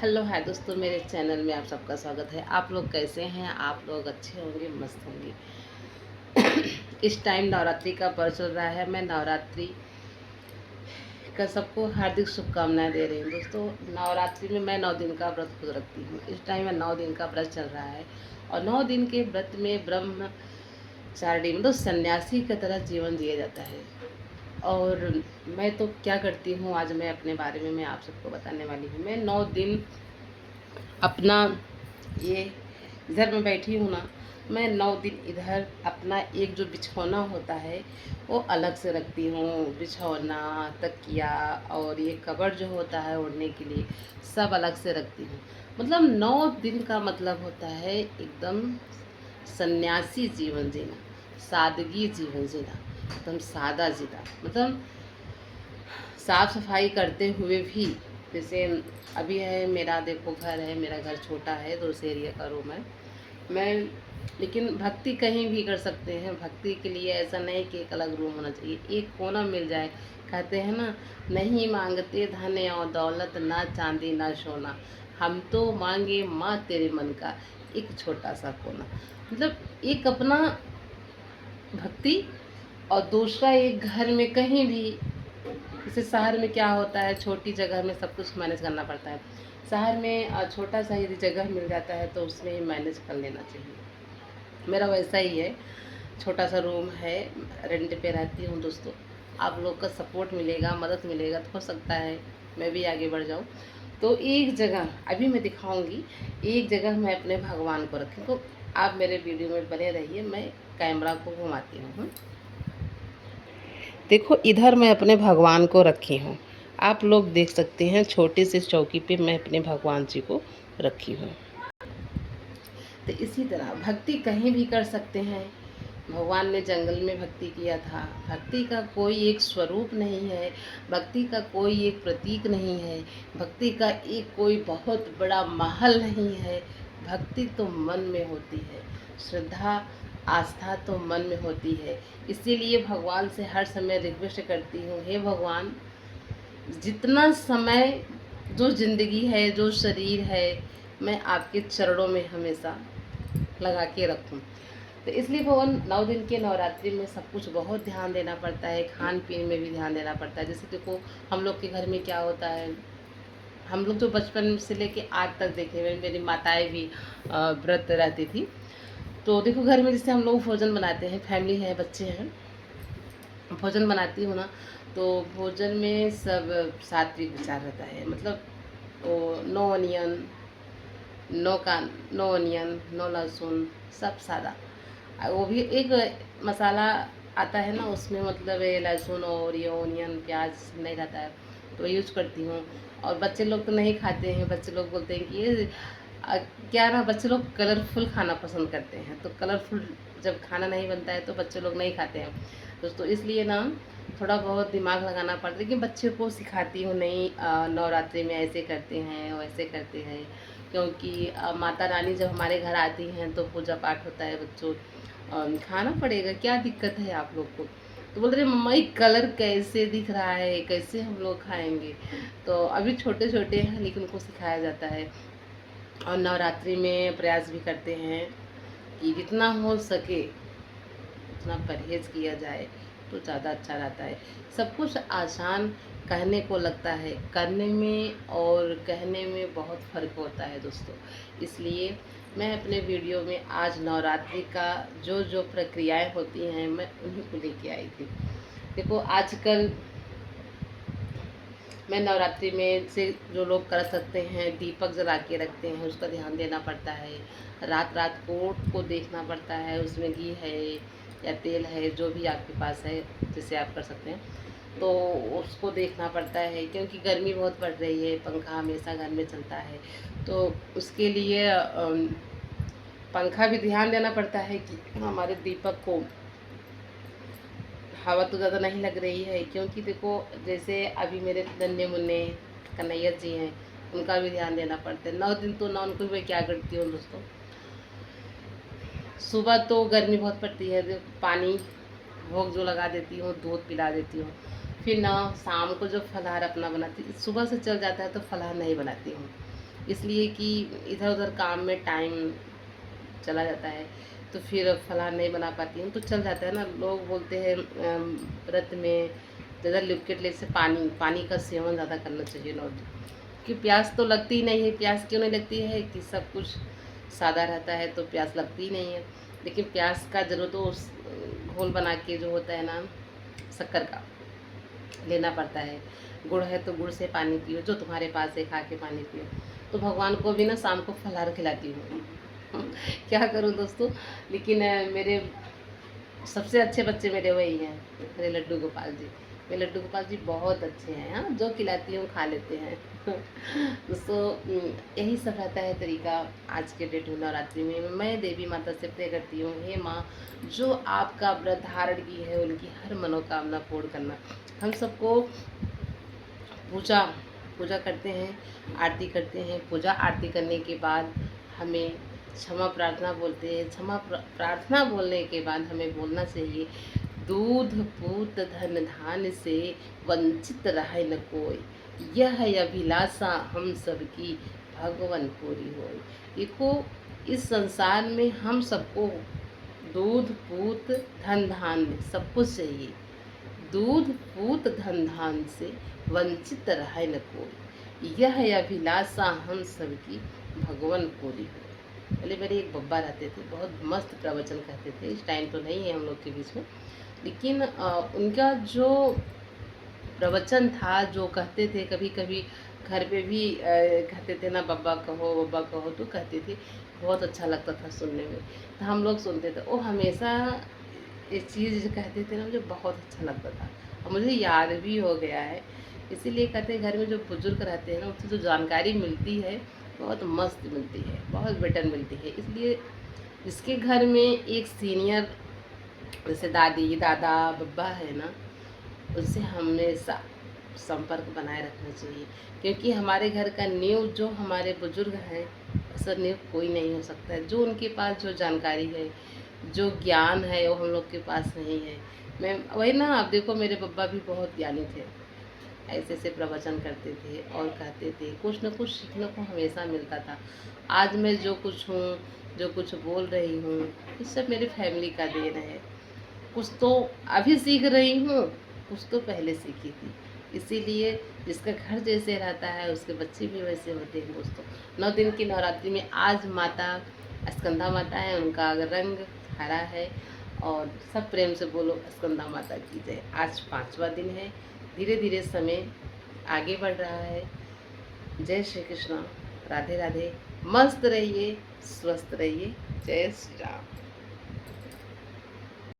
Hello hi दोस्तों, मेरे channel में आप सबका स्वागत है। आप लोग कैसे हैं? आप लोग अच्छे होंगे, मस्त होंगे। इस टाइम नवरात्रि का पर्व चल रहा है। मैं नवरात्रि का सबको हार्दिक शुभकामनाएं दे रही हूँ। दोस्तों, नवरात्रि में मैं 9 दिन का व्रत खुद रखती हूँ। इस टाइम में 9 दिन का व्रत चल रहा है और 9 दिन के व्रत में ब्रह्मचारिणी मतलब सन्यासी की तरह जीवन जिया जाता है। और मैं तो क्या करती हूँ, आज मैं अपने बारे में मैं आप सबको बताने वाली हूँ। मैं 9 दिन अपना ये इधर मैं बैठी हूँ ना, मैं 9 दिन इधर अपना एक जो बिछौना होता है वो अलग से रखती हूँ। बिछौना, तकिया और ये कवर जो होता है ओढ़ने के लिए, सब अलग से रखती हूँ। मतलब 9 दिन का मतलब होता है एकदम सन्यासी जीवन जीना, सादगी जीवन जीना, एकदम सादा जीना। मतलब साफ सफाई करते हुए भी, जैसे अभी है मेरा, देखो घर है, मेरा घर छोटा है, 2 एरिया का रूम है। मैं लेकिन भक्ति कहीं भी कर सकते हैं। भक्ति के लिए ऐसा नहीं कि एक अलग रूम होना चाहिए, एक कोना मिल जाए। कहते हैं ना, नहीं मांगते धन और दौलत, ना चांदी ना सोना, हम तो मांगे माँ तेरे मन का एक छोटा सा कोना। मतलब एक अपना भक्ति और दूसरा एक घर में कहीं भी। जैसे शहर में क्या होता है, छोटी जगह में सब कुछ मैनेज करना पड़ता है। शहर में छोटा सा यदि जगह मिल जाता है तो उसमें ही मैनेज कर लेना चाहिए। मेरा वैसा ही है, छोटा सा रूम है, रेंट पे रहती हूँ। दोस्तों, आप लोग का सपोर्ट मिलेगा, मदद मिलेगा तो हो सकता है मैं भी आगे बढ़ जाऊँ। तो एक जगह अभी मैं दिखाऊंगी, एक जगह मैं अपने भगवान को रखी। तो आप मेरे वीडियो में बने रहिए, मैं कैमरा को घुमाती हूँ। देखो, इधर मैं अपने भगवान को रखी हूँ, आप लोग देख सकते हैं। छोटे से चौकी पे मैं अपने भगवान जी को रखी हूँ। तो इसी तरह भक्ति कहीं भी कर सकते हैं। भगवान ने जंगल में भक्ति किया था। भक्ति का कोई एक स्वरूप नहीं है, भक्ति का कोई एक प्रतीक नहीं है, भक्ति का एक कोई बहुत बड़ा महल नहीं है। भक्ति तो मन में होती है, श्रद्धा आस्था तो मन में होती है। इसीलिए भगवान से हर समय रिक्वेस्ट करती हूँ, हे भगवान, जितना समय, जो ज़िंदगी है, जो शरीर है, मैं आपके चरणों में हमेशा लगा के रखूं। तो इसलिए भगवान 9 दिन के नवरात्रि में सब कुछ बहुत ध्यान देना पड़ता है। खान पीन में भी ध्यान देना पड़ता है। जैसे देखो, हम लोग के घर में क्या होता है, हम लोग जो बचपन से लेके आज तक देखे हुए, मेरी माताएं भी व्रत रहती थी। तो देखो, घर में जैसे हम लोग भोजन बनाते हैं, फैमिली है, बच्चे हैं, भोजन बनाती हूँ ना, तो भोजन में सब सात्विक विचार रहता है। मतलब वो no onion, no onion, no लहसुन, सब सादा। वो भी एक मसाला आता है ना, उसमें मतलब ये लहसुन और ये ओनियन प्याज नहीं रहता है, तो यूज करती हूँ। और बच्चे लोग तो नहीं खाते हैं। बच्चे लोग बोलते हैं कि ये क्या ना, बच्चे लोग कलरफुल खाना पसंद करते हैं, तो कलरफुल जब खाना नहीं बनता है तो बच्चे लोग नहीं खाते हैं दोस्तों। इसलिए ना थोड़ा बहुत दिमाग लगाना पड़ता है, लेकिन बच्चे को सिखाती हूँ, नहीं नवरात्रि में ऐसे करते हैं, वैसे करते हैं। क्योंकि माता रानी जब हमारे घर आती हैं तो पूजा पाठ होता है। बच्चों, खाना पड़ेगा, क्या दिक्कत है आप लोग को? तो बोल रहे मम्मा, ये कलर कैसे दिख रहा है, कैसे हम लोग खाएंगे? तो अभी छोटे छोटे हैं, लेकिन उनको सिखाया जाता है। और नवरात्रि में प्रयास भी करते हैं कि जितना हो सके उतना परहेज़ किया जाए तो ज़्यादा अच्छा रहता है। सब कुछ आसान कहने को लगता है, करने में और कहने में बहुत फ़र्क होता है दोस्तों। इसलिए मैं अपने वीडियो में आज नवरात्रि का जो जो प्रक्रियाएं होती हैं, मैं उन्हीं को लेके आई थी। देखो, आजकल मैं नवरात्रि में से जो लोग कर सकते हैं, दीपक जला के रखते हैं, उसका ध्यान देना पड़ता है। रात रात को देखना पड़ता है, उसमें घी है या तेल है, जो भी आपके पास है, जिसे आप कर सकते हैं, तो उसको देखना पड़ता है। क्योंकि गर्मी बहुत बढ़ रही है, पंखा हमेशा घर में चलता है, तो उसके लिए पंखा भी ध्यान देना पड़ता है कि हमारे दीपक को हवा तो ज़्यादा नहीं लग रही है। क्योंकि देखो, जैसे अभी मेरे नन्हे मुन्ने कन्हैया जी हैं, उनका भी ध्यान देना पड़ता है। 9 दिन तो ना उनको मैं क्या करती हूँ दोस्तों, सुबह तो गर्मी बहुत पड़ती है, तो पानी भोग जो लगा देती हूँ, दूध पिला देती हूँ। फिर ना शाम को जो फलाहार अपना बनाती, सुबह से चल जाता है तो फलाहार नहीं बनाती हूँ। इसलिए कि इधर उधर काम में टाइम चला जाता है, तो फिर फलां नहीं बना पाती हूँ, तो चल जाता है ना। लोग बोलते हैं व्रत में ज़्यादा लिक्विड ले से पानी का सेवन ज़्यादा करना चाहिए नॉट, कि प्यास तो लगती ही नहीं है। प्यास क्यों नहीं लगती है कि सब कुछ सादा रहता है तो प्यास लगती ही नहीं है। लेकिन प्यास का ज़रूरत तो उस घोल बना के जो होता है ना शक्कर का लेना पड़ता है। गुड़ है तो गुड़ से पानी पियो, जो तुम्हारे पास है खा के पानी पियो। तो भगवान को भी ना शाम को फलाहार खिलाती हूँ। क्या करूँ दोस्तों, लेकिन मेरे सबसे अच्छे बच्चे मेरे वही हैं, मेरे लड्डू गोपाल जी। मेरे लड्डू गोपाल जी बहुत अच्छे हैं, हाँ, जो खिलाती हूँ खा लेते हैं। दोस्तों यही सब रहता है तरीका। आज के डेट में नवरात्रि में मैं देवी माता से प्रे करती हूँ, हे माँ, जो आपका व्रत धारण की है उनकी हर मनोकामना पूर्ण करना। हम सबको पूजा पूजा करते हैं, आरती करते हैं। पूजा आरती करने के बाद हमें क्षमा प्रार्थना बोलते हैं। क्षमा प्रार्थना बोलने के बाद हमें बोलना चाहिए, दूध पूत धन धान से वंचित रहे न कोई, यह अभिलाषा हम सबकी भगवन पूरी होय। देखो, इस संसार में हम सबको दूध पूत धन धान सब कुछ चाहिए। दूध पूत धन धान से वंचित रहे न कोई, यह अभिलाषा हम सबकी भगवन पूरी हो। पहले मेरे एक बब्बा रहते थे, बहुत मस्त प्रवचन कहते थे। इस टाइम तो नहीं है हम लोग के बीच में, लेकिन उनका जो प्रवचन था, जो कहते थे, कभी कभी घर पे भी कहते थे ना, बब्बा कहो तो कहते थे। बहुत अच्छा लगता था सुनने में, तो हम लोग सुनते थे। वो हमेशा एक चीज़ कहते थे ना, मुझे बहुत अच्छा लगता था और मुझे याद भी हो गया है। इसीलिए कहते हैं घर में जो बुजुर्ग रहते हैं ना, उससे जो जानकारी मिलती है बहुत मस्त मिलती है, बहुत बेटर मिलती है। इसलिए जिसके घर में एक सीनियर जैसे दादी दादा बब्बा है ना, उससे हमेशा संपर्क बनाए रखना चाहिए, क्योंकि हमारे घर का नींव जो हमारे बुजुर्ग हैं, ऐसा नींव कोई नहीं हो सकता है। जो उनके पास जो जानकारी है, जो ज्ञान है, वो हम लोग के पास नहीं है। मैं वही ना, आप देखो मेरे बब्बा भी बहुत ज्ञानी थे, ऐसे ऐसे प्रवचन करते थे और कहते थे, कुछ न कुछ सीखने को हमेशा मिलता था। आज मैं जो कुछ हूँ, जो कुछ बोल रही हूँ, ये सब मेरी फैमिली का देन है। कुछ तो अभी सीख रही हूँ, कुछ तो पहले सीखी थी। इसीलिए जिसका घर जैसे रहता है उसके बच्चे भी वैसे होते हैं दोस्तों। 9 दिन की नवरात्रि में आज माता स्कंधा माता है, उनका रंग हरा है। और सब प्रेम से बोलो स्कंधा माता की जय। आज 5वां दिन है, धीरे धीरे समय आगे बढ़ रहा है। जय श्री कृष्णा, राधे राधे। मस्त रहिए, स्वस्थ रहिए। जय श्री राम।